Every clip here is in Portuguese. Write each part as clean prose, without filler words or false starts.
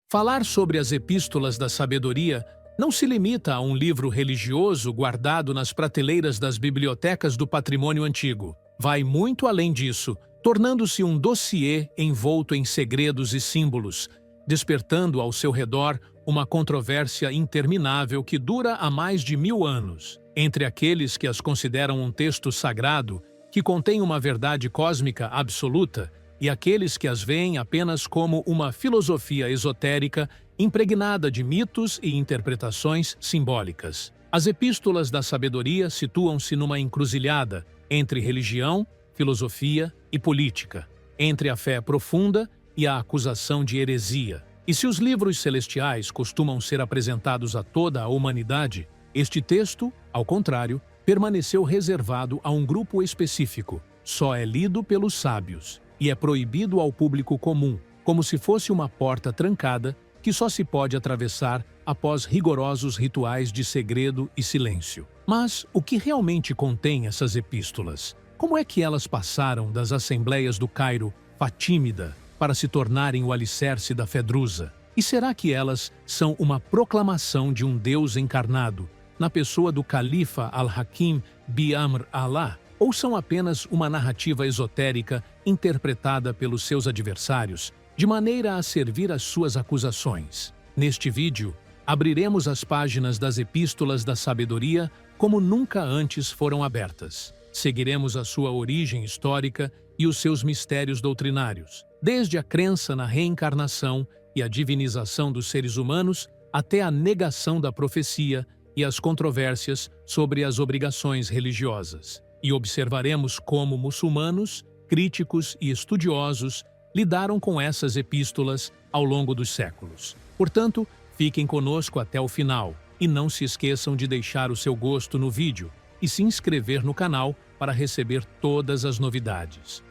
Falar sobre as Epístolas da Sabedoria não se limita a um livro religioso guardado nas prateleiras das bibliotecas do patrimônio antigo. Vai muito além disso, tornando-se um dossiê envolto em segredos e símbolos, despertando ao seu redor uma controvérsia interminável que dura há mais de 1000 anos. Entre aqueles que as consideram um texto sagrado, que contém uma verdade cósmica absoluta, e aqueles que as veem apenas como uma filosofia esotérica impregnada de mitos e interpretações simbólicas. As Epístolas da Sabedoria situam-se numa encruzilhada entre religião, filosofia e política, entre a fé profunda e a acusação de heresia. E se os livros celestiais costumam ser apresentados a toda a humanidade, este texto, ao contrário, permaneceu reservado a um grupo específico. Só é lido pelos sábios e é proibido ao público comum, como se fosse uma porta trancada que só se pode atravessar após rigorosos rituais de segredo e silêncio. Mas o que realmente contém essas epístolas? Como é que elas passaram das assembleias do Cairo fatímida para se tornarem o alicerce da fé drusa? E será que elas são uma proclamação de um Deus encarnado, na pessoa do califa Al-Hakim bi-Amr Allah? Ou são apenas uma narrativa esotérica interpretada pelos seus adversários, de maneira a servir às suas acusações? Neste vídeo, abriremos as páginas das Epístolas da Sabedoria como nunca antes foram abertas. Seguiremos a sua origem histórica e os seus mistérios doutrinários, desde a crença na reencarnação e a divinização dos seres humanos até a negação da profecia e as controvérsias sobre as obrigações religiosas. E observaremos como muçulmanos, críticos e estudiosos lidaram com essas epístolas ao longo dos séculos. Portanto, fiquem conosco até o final e não se esqueçam de deixar o seu gosto no vídeo e se inscrever no canal para receber todas as novidades.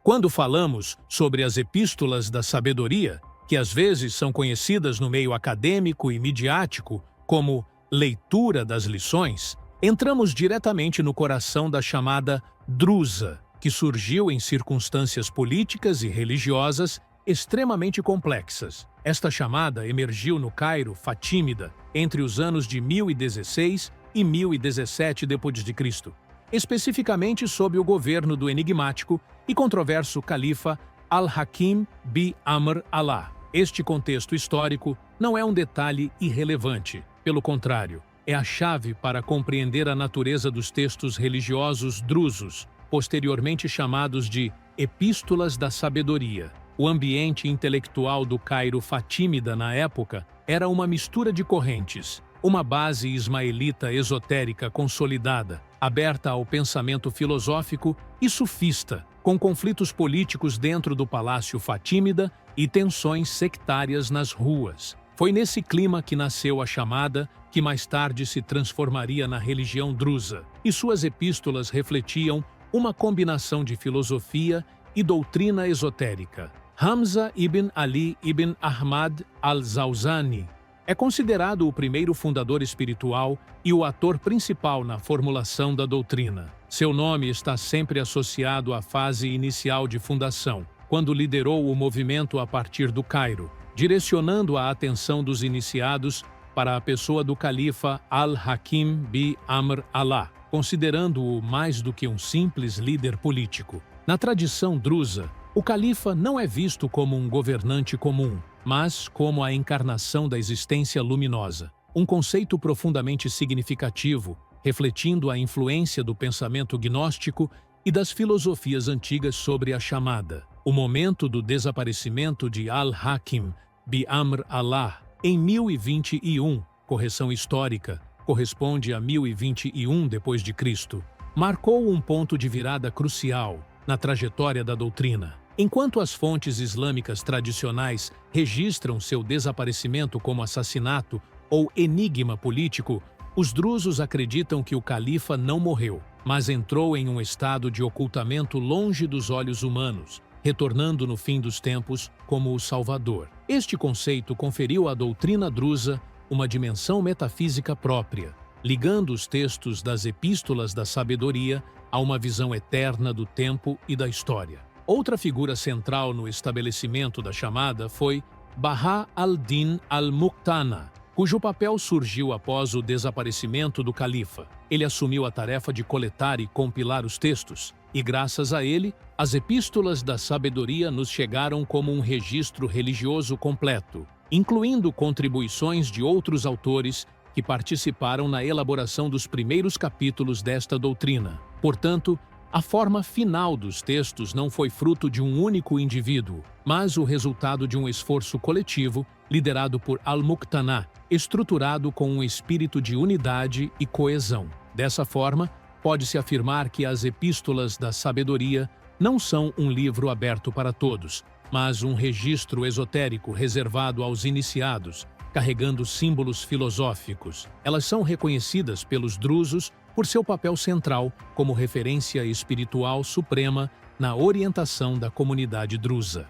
Quando falamos sobre as Epístolas da Sabedoria, que às vezes são conhecidas no meio acadêmico e midiático como leitura das lições, entramos diretamente no coração da chamada drusa, que surgiu em circunstâncias políticas e religiosas extremamente complexas. Esta chamada emergiu no Cairo fatímida entre os anos de 1016 e 1017 d.C., especificamente sob o governo do enigmático e controverso califa Al-Hakim bi-Amr Allah. Este contexto histórico não é um detalhe irrelevante, pelo contrário, é a chave para compreender a natureza dos textos religiosos drusos, posteriormente chamados de Epístolas da Sabedoria. O ambiente intelectual do Cairo fatímida na época era uma mistura de correntes, uma base ismaelita esotérica consolidada, aberta ao pensamento filosófico e sufista, com conflitos políticos dentro do palácio fatímida e tensões sectárias nas ruas. Foi nesse clima que nasceu a chamada, que mais tarde se transformaria na religião drusa, e suas epístolas refletiam uma combinação de filosofia e doutrina esotérica. Hamza ibn Ali ibn Ahmad al-Zawzani é considerado o primeiro fundador espiritual e o ator principal na formulação da doutrina. Seu nome está sempre associado à fase inicial de fundação, quando liderou o movimento a partir do Cairo, direcionando a atenção dos iniciados para a pessoa do califa Al-Hakim bi-Amr Allah, considerando-o mais do que um simples líder político. Na tradição drusa, o califa não é visto como um governante comum, mas como a encarnação da existência luminosa, um conceito profundamente significativo, refletindo a influência do pensamento gnóstico e das filosofias antigas sobre a chamada. O momento do desaparecimento de Al-Hakim bi-Amr Allah em 1021, correção histórica, corresponde a 1021 d.C., marcou um ponto de virada crucial na trajetória da doutrina. Enquanto as fontes islâmicas tradicionais registram seu desaparecimento como assassinato ou enigma político, os drusos acreditam que o califa não morreu, mas entrou em um estado de ocultamento longe dos olhos humanos, retornando no fim dos tempos como o Salvador. Este conceito conferiu à doutrina drusa uma dimensão metafísica própria, ligando os textos das epístolas da sabedoria a uma visão eterna do tempo e da história. Outra figura central no estabelecimento da chamada foi Baha al-Din al-Muqtana, cujo papel surgiu após o desaparecimento do califa. Ele assumiu a tarefa de coletar e compilar os textos, e graças a ele, as epístolas da sabedoria nos chegaram como um registro religioso completo, incluindo contribuições de outros autores que participaram na elaboração dos primeiros capítulos desta doutrina. Portanto, a forma final dos textos não foi fruto de um único indivíduo, mas o resultado de um esforço coletivo liderado por Al-Muqtana, estruturado com um espírito de unidade e coesão. Dessa forma, pode-se afirmar que as epístolas da sabedoria não são um livro aberto para todos, mas um registro esotérico reservado aos iniciados, carregando símbolos filosóficos. Elas são reconhecidas pelos drusos por seu papel central como referência espiritual suprema na orientação da comunidade drusa.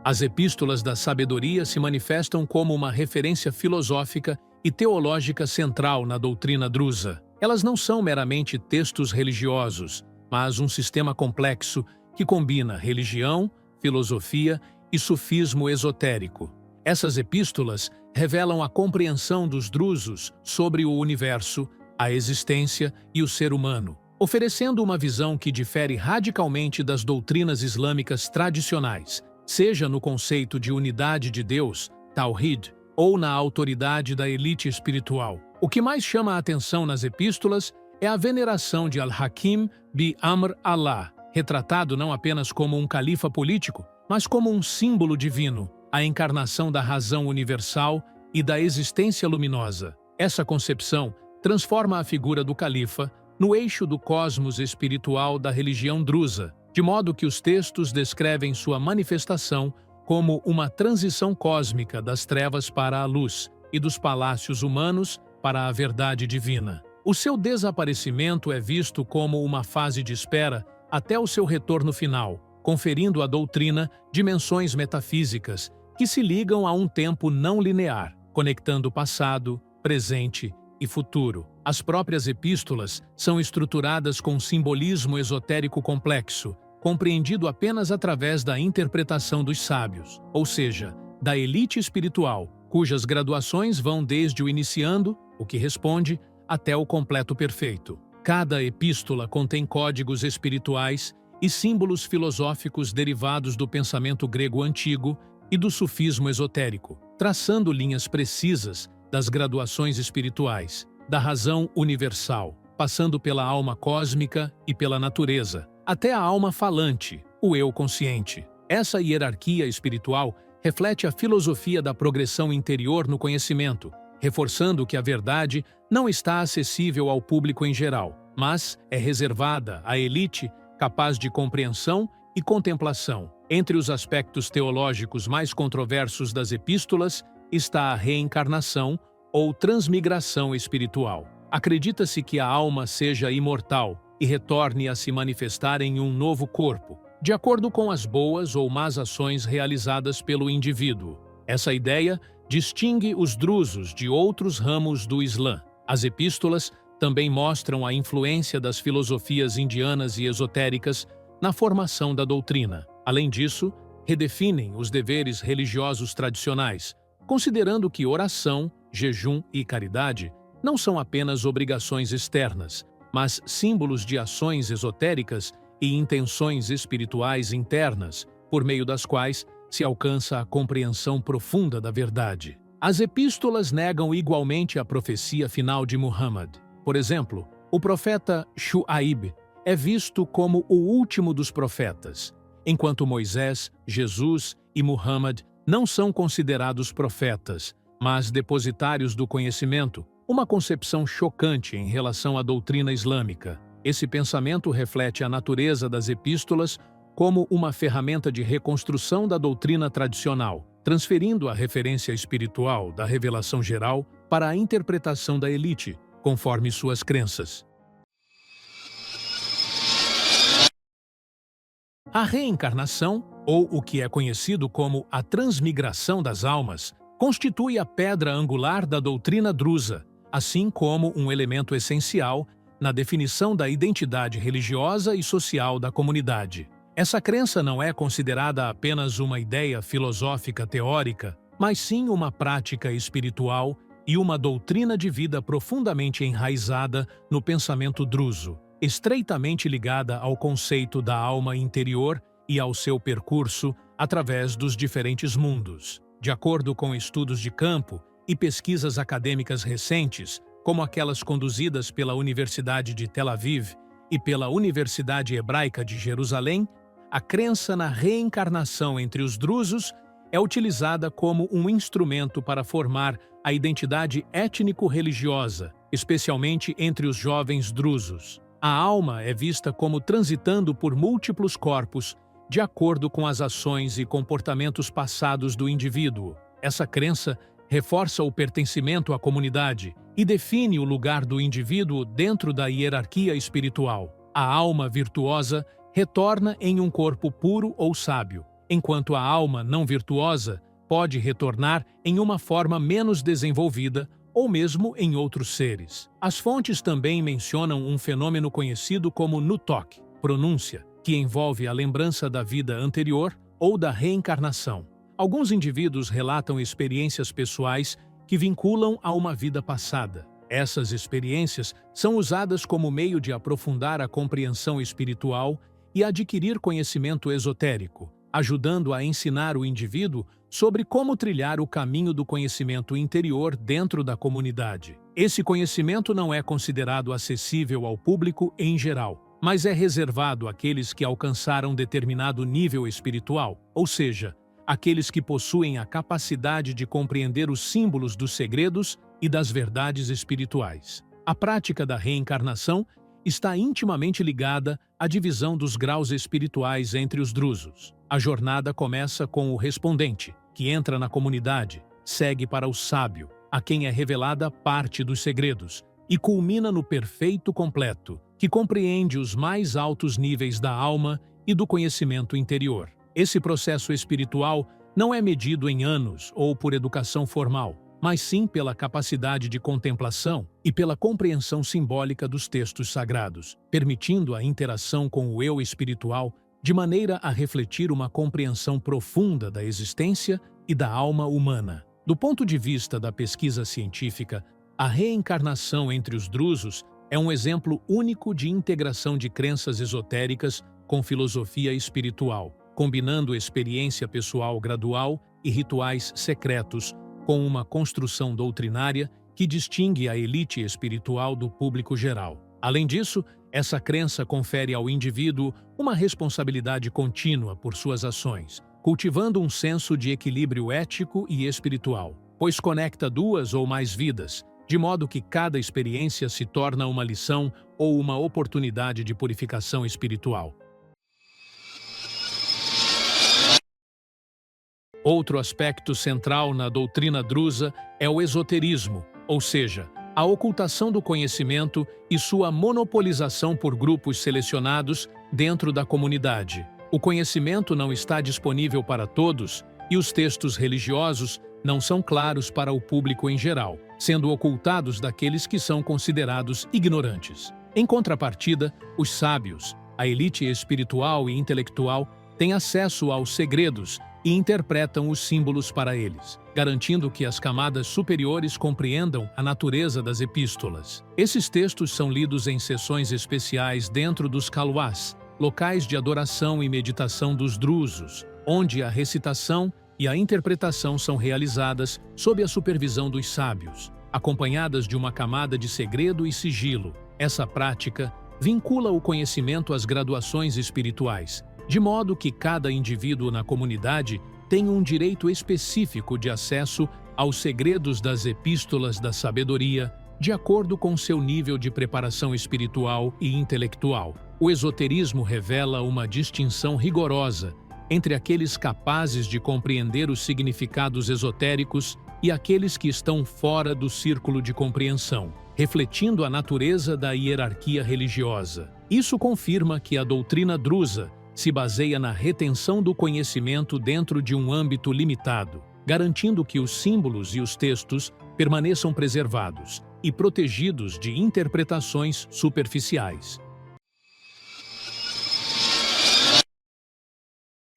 As epístolas da sabedoria se manifestam como uma referência filosófica e teológica central na doutrina drusa. Elas não são meramente textos religiosos, mas um sistema complexo que combina religião, filosofia e sufismo esotérico. Essas epístolas revelam a compreensão dos drusos sobre o universo, a existência e o ser humano, oferecendo uma visão que difere radicalmente das doutrinas islâmicas tradicionais, seja no conceito de unidade de Deus, Tawhid, ou na autoridade da elite espiritual. O que mais chama a atenção nas epístolas é a veneração de Al-Hakim bi Amr Allah, retratado não apenas como um califa político, mas como um símbolo divino, a encarnação da razão universal e da existência luminosa. Essa concepção transforma a figura do califa no eixo do cosmos espiritual da religião drusa, de modo que os textos descrevem sua manifestação como uma transição cósmica das trevas para a luz e dos palácios humanos para a verdade divina. O seu desaparecimento é visto como uma fase de espera até o seu retorno final, conferindo à doutrina dimensões metafísicas que se ligam a um tempo não linear, conectando passado, presente e futuro. As próprias epístolas são estruturadas com simbolismo esotérico complexo, compreendido apenas através da interpretação dos sábios, ou seja, da elite espiritual, cujas graduações vão desde o iniciando, o que responde, até o completo perfeito. Cada epístola contém códigos espirituais e símbolos filosóficos derivados do pensamento grego antigo e do sufismo esotérico, traçando linhas precisas das graduações espirituais, da razão universal, passando pela alma cósmica e pela natureza, até a alma falante, o eu consciente. Essa hierarquia espiritual reflete a filosofia da progressão interior no conhecimento, reforçando que a verdade não está acessível ao público em geral, mas é reservada à elite capaz de compreensão e contemplação. Entre os aspectos teológicos mais controversos das epístolas está a reencarnação ou transmigração espiritual. Acredita-se que a alma seja imortal e retorne a se manifestar em um novo corpo, de acordo com as boas ou más ações realizadas pelo indivíduo. Essa ideia distingue os drusos de outros ramos do Islã. As epístolas também mostram a influência das filosofias indianas e esotéricas na formação da doutrina. Além disso, redefinem os deveres religiosos tradicionais, considerando que oração, jejum e caridade não são apenas obrigações externas, mas símbolos de ações esotéricas e intenções espirituais internas, por meio das quais se alcança a compreensão profunda da verdade. As epístolas negam igualmente a profecia final de Muhammad. Por exemplo, o profeta Shu'aib é visto como o último dos profetas, enquanto Moisés, Jesus e Muhammad não são considerados profetas, mas depositários do conhecimento, uma concepção chocante em relação à doutrina islâmica. Esse pensamento reflete a natureza das epístolas como uma ferramenta de reconstrução da doutrina tradicional, transferindo a referência espiritual da revelação geral para a interpretação da elite, conforme suas crenças. A reencarnação, ou o que é conhecido como a transmigração das almas, constitui a pedra angular da doutrina drusa, assim como um elemento essencial na definição da identidade religiosa e social da comunidade. Essa crença não é considerada apenas uma ideia filosófica teórica, mas sim uma prática espiritual e uma doutrina de vida profundamente enraizada no pensamento druso, estreitamente ligada ao conceito da alma interior e ao seu percurso através dos diferentes mundos. De acordo com estudos de campo e pesquisas acadêmicas recentes, como aquelas conduzidas pela Universidade de Tel Aviv e pela Universidade Hebraica de Jerusalém, a crença na reencarnação entre os drusos é utilizada como um instrumento para formar a identidade étnico-religiosa, especialmente entre os jovens drusos. A alma é vista como transitando por múltiplos corpos, de acordo com as ações e comportamentos passados do indivíduo. Essa crença reforça o pertencimento à comunidade e define o lugar do indivíduo dentro da hierarquia espiritual. A alma virtuosa retorna em um corpo puro ou sábio, enquanto a alma não virtuosa pode retornar em uma forma menos desenvolvida ou mesmo em outros seres. As fontes também mencionam um fenômeno conhecido como Nutok, pronúncia, que envolve a lembrança da vida anterior ou da reencarnação. Alguns indivíduos relatam experiências pessoais que vinculam a uma vida passada. Essas experiências são usadas como meio de aprofundar a compreensão espiritual e adquirir conhecimento esotérico, ajudando a ensinar o indivíduo sobre como trilhar o caminho do conhecimento interior dentro da comunidade. Esse conhecimento não é considerado acessível ao público em geral, mas é reservado àqueles que alcançaram determinado nível espiritual, ou seja, aqueles que possuem a capacidade de compreender os símbolos dos segredos e das verdades espirituais. A prática da reencarnação está intimamente ligada à divisão dos graus espirituais entre os drusos. A jornada começa com o respondente, que entra na comunidade, segue para o sábio, a quem é revelada parte dos segredos, e culmina no perfeito completo, que compreende os mais altos níveis da alma e do conhecimento interior. Esse processo espiritual não é medido em anos ou por educação formal, mas sim pela capacidade de contemplação e pela compreensão simbólica dos textos sagrados, permitindo a interação com o eu espiritual de maneira a refletir uma compreensão profunda da existência e da alma humana. Do ponto de vista da pesquisa científica, a reencarnação entre os drusos é um exemplo único de integração de crenças esotéricas com filosofia espiritual, combinando experiência pessoal gradual e rituais secretos com uma construção doutrinária que distingue a elite espiritual do público geral. Além disso, essa crença confere ao indivíduo uma responsabilidade contínua por suas ações, cultivando um senso de equilíbrio ético e espiritual, pois conecta duas ou mais vidas, de modo que cada experiência se torna uma lição ou uma oportunidade de purificação espiritual. Outro aspecto central na doutrina drusa é o esoterismo, ou seja, a ocultação do conhecimento e sua monopolização por grupos selecionados dentro da comunidade. O conhecimento não está disponível para todos e os textos religiosos não são claros para o público em geral, sendo ocultados daqueles que são considerados ignorantes. Em contrapartida, os sábios, a elite espiritual e intelectual, têm acesso aos segredos e interpretam os símbolos para eles, garantindo que as camadas superiores compreendam a natureza das epístolas. Esses textos são lidos em sessões especiais dentro dos kalwas, locais de adoração e meditação dos drusos, onde a recitação e a interpretação são realizadas sob a supervisão dos sábios, acompanhadas de uma camada de segredo e sigilo. Essa prática vincula o conhecimento às graduações espirituais, de modo que cada indivíduo na comunidade tem um direito específico de acesso aos segredos das epístolas da sabedoria, de acordo com seu nível de preparação espiritual e intelectual. O esoterismo revela uma distinção rigorosa entre aqueles capazes de compreender os significados esotéricos e aqueles que estão fora do círculo de compreensão, refletindo a natureza da hierarquia religiosa. Isso confirma que a doutrina drusa se baseia na retenção do conhecimento dentro de um âmbito limitado, garantindo que os símbolos e os textos permaneçam preservados e protegidos de interpretações superficiais.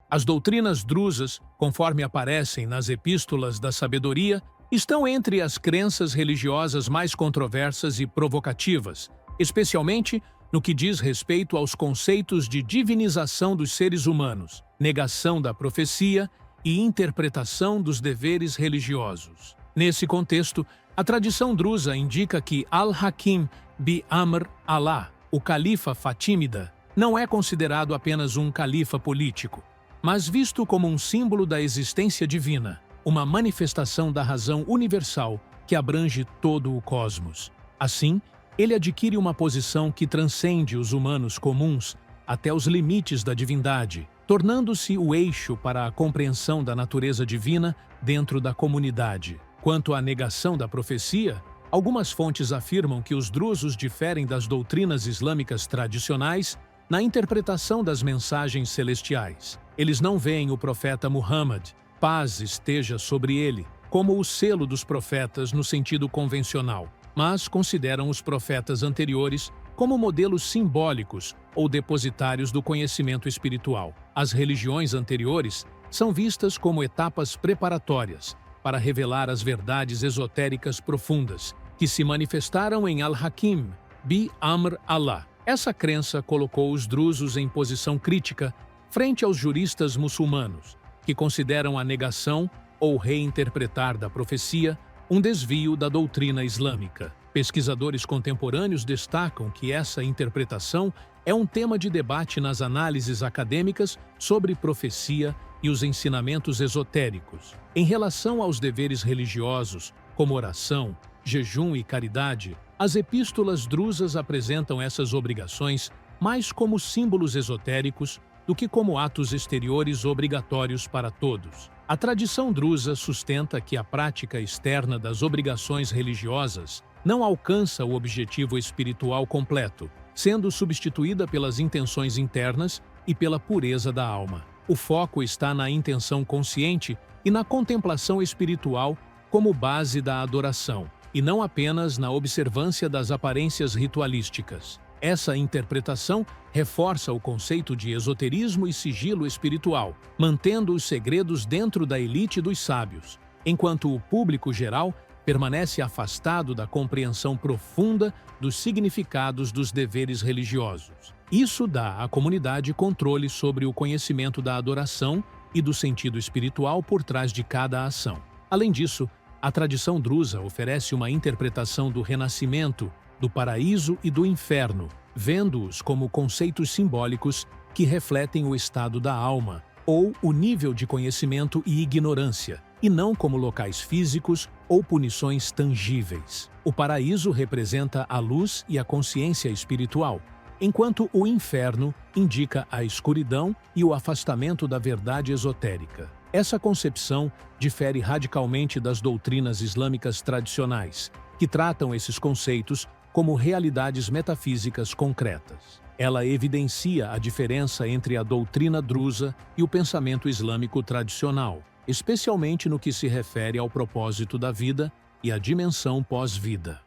As doutrinas drusas, conforme aparecem nas Epístolas da Sabedoria, estão entre as crenças religiosas mais controversas e provocativas, especialmente no que diz respeito aos conceitos de divinização dos seres humanos, negação da profecia e interpretação dos deveres religiosos. Nesse contexto, a tradição drusa indica que Al-Hakim bi-Amr Allah, o califa fatímida, não é considerado apenas um califa político, mas visto como um símbolo da existência divina, uma manifestação da razão universal que abrange todo o cosmos. Assim, ele adquire uma posição que transcende os humanos comuns até os limites da divindade, tornando-se o eixo para a compreensão da natureza divina dentro da comunidade. Quanto à negação da profecia, algumas fontes afirmam que os drusos diferem das doutrinas islâmicas tradicionais na interpretação das mensagens celestiais. Eles não veem o profeta Muhammad, paz esteja sobre ele, como o selo dos profetas no sentido convencional, mas consideram os profetas anteriores como modelos simbólicos ou depositários do conhecimento espiritual. As religiões anteriores são vistas como etapas preparatórias para revelar as verdades esotéricas profundas que se manifestaram em Al-Hakim bi-Amr Allah. Essa crença colocou os drusos em posição crítica frente aos juristas muçulmanos, que consideram a negação ou reinterpretar da profecia um desvio da doutrina islâmica. Pesquisadores contemporâneos destacam que essa interpretação é um tema de debate nas análises acadêmicas sobre profecia e os ensinamentos esotéricos. Em relação aos deveres religiosos, como oração, jejum e caridade, as epístolas drusas apresentam essas obrigações mais como símbolos esotéricos do que como atos exteriores obrigatórios para todos. A tradição drusa sustenta que a prática externa das obrigações religiosas não alcança o objetivo espiritual completo, sendo substituída pelas intenções internas e pela pureza da alma. O foco está na intenção consciente e na contemplação espiritual como base da adoração, e não apenas na observância das aparências ritualísticas. Essa interpretação reforça o conceito de esoterismo e sigilo espiritual, mantendo os segredos dentro da elite dos sábios, enquanto o público geral permanece afastado da compreensão profunda dos significados dos deveres religiosos. Isso dá à comunidade controle sobre o conhecimento da adoração e do sentido espiritual por trás de cada ação. Além disso, a tradição drusa oferece uma interpretação do renascimento, do paraíso e do inferno, vendo-os como conceitos simbólicos que refletem o estado da alma, ou o nível de conhecimento e ignorância, e não como locais físicos ou punições tangíveis. O paraíso representa a luz e a consciência espiritual, enquanto o inferno indica a escuridão e o afastamento da verdade esotérica. Essa concepção difere radicalmente das doutrinas islâmicas tradicionais, que tratam esses conceitos como realidades metafísicas concretas. Ela evidencia a diferença entre a doutrina drusa e o pensamento islâmico tradicional, especialmente no que se refere ao propósito da vida e à dimensão pós-vida.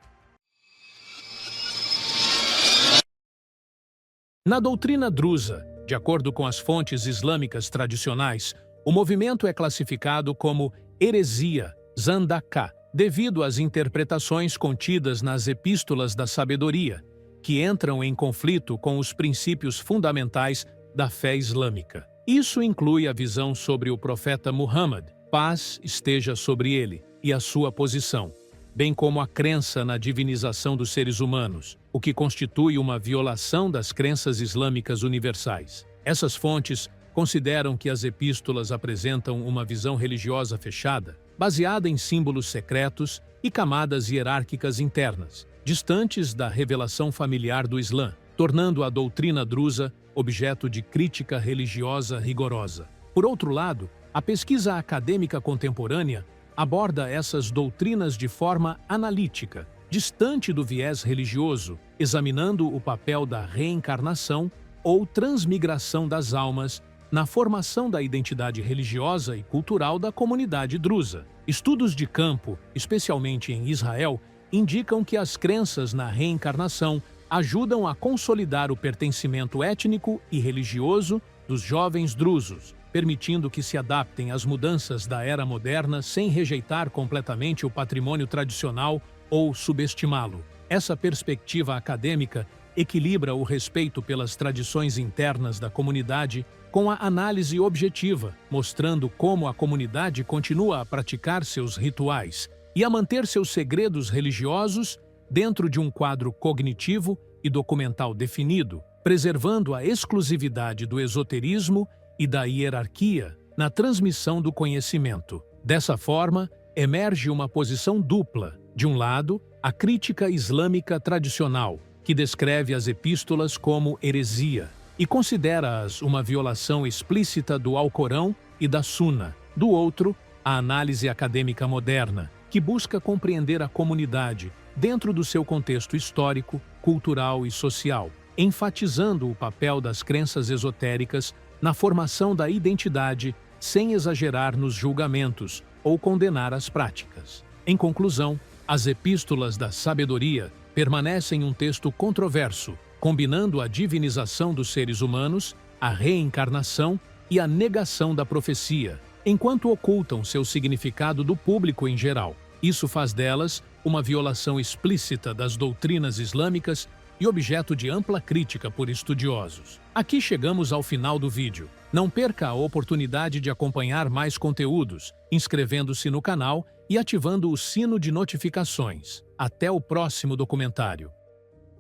Na doutrina drusa, de acordo com as fontes islâmicas tradicionais, o movimento é classificado como heresia, zandaka, devido às interpretações contidas nas Epístolas da Sabedoria, que entram em conflito com os princípios fundamentais da fé islâmica. Isso inclui a visão sobre o profeta Muhammad, paz esteja sobre ele, e a sua posição, bem como a crença na divinização dos seres humanos, o que constitui uma violação das crenças islâmicas universais. Essas fontes consideram que as epístolas apresentam uma visão religiosa fechada, baseada em símbolos secretos e camadas hierárquicas internas, distantes da revelação familiar do Islã, tornando a doutrina drusa objeto de crítica religiosa rigorosa. Por outro lado, a pesquisa acadêmica contemporânea aborda essas doutrinas de forma analítica, distante do viés religioso, examinando o papel da reencarnação ou transmigração das almas na formação da identidade religiosa e cultural da comunidade drusa. Estudos de campo, especialmente em Israel, indicam que as crenças na reencarnação ajudam a consolidar o pertencimento étnico e religioso dos jovens drusos, permitindo que se adaptem às mudanças da era moderna sem rejeitar completamente o patrimônio tradicional ou subestimá-lo. Essa perspectiva acadêmica equilibra o respeito pelas tradições internas da comunidade com a análise objetiva, mostrando como a comunidade continua a praticar seus rituais e a manter seus segredos religiosos dentro de um quadro cognitivo e documental definido, preservando a exclusividade do esoterismo e da hierarquia na transmissão do conhecimento. Dessa forma, emerge uma posição dupla. De um lado, a crítica islâmica tradicional, que descreve as epístolas como heresia e considera-as uma violação explícita do Alcorão e da Sunna. Do outro, a análise acadêmica moderna, que busca compreender a comunidade dentro do seu contexto histórico, cultural e social, enfatizando o papel das crenças esotéricas na formação da identidade sem exagerar nos julgamentos ou condenar as práticas. Em conclusão, as Epístolas da Sabedoria permanecem um texto controverso, combinando a divinização dos seres humanos, a reencarnação e a negação da profecia, enquanto ocultam seu significado do público em geral. Isso faz delas uma violação explícita das doutrinas islâmicas e objeto de ampla crítica por estudiosos. Aqui chegamos ao final do vídeo. Não perca a oportunidade de acompanhar mais conteúdos, inscrevendo-se no canal e ativando o sino de notificações. Até o próximo documentário.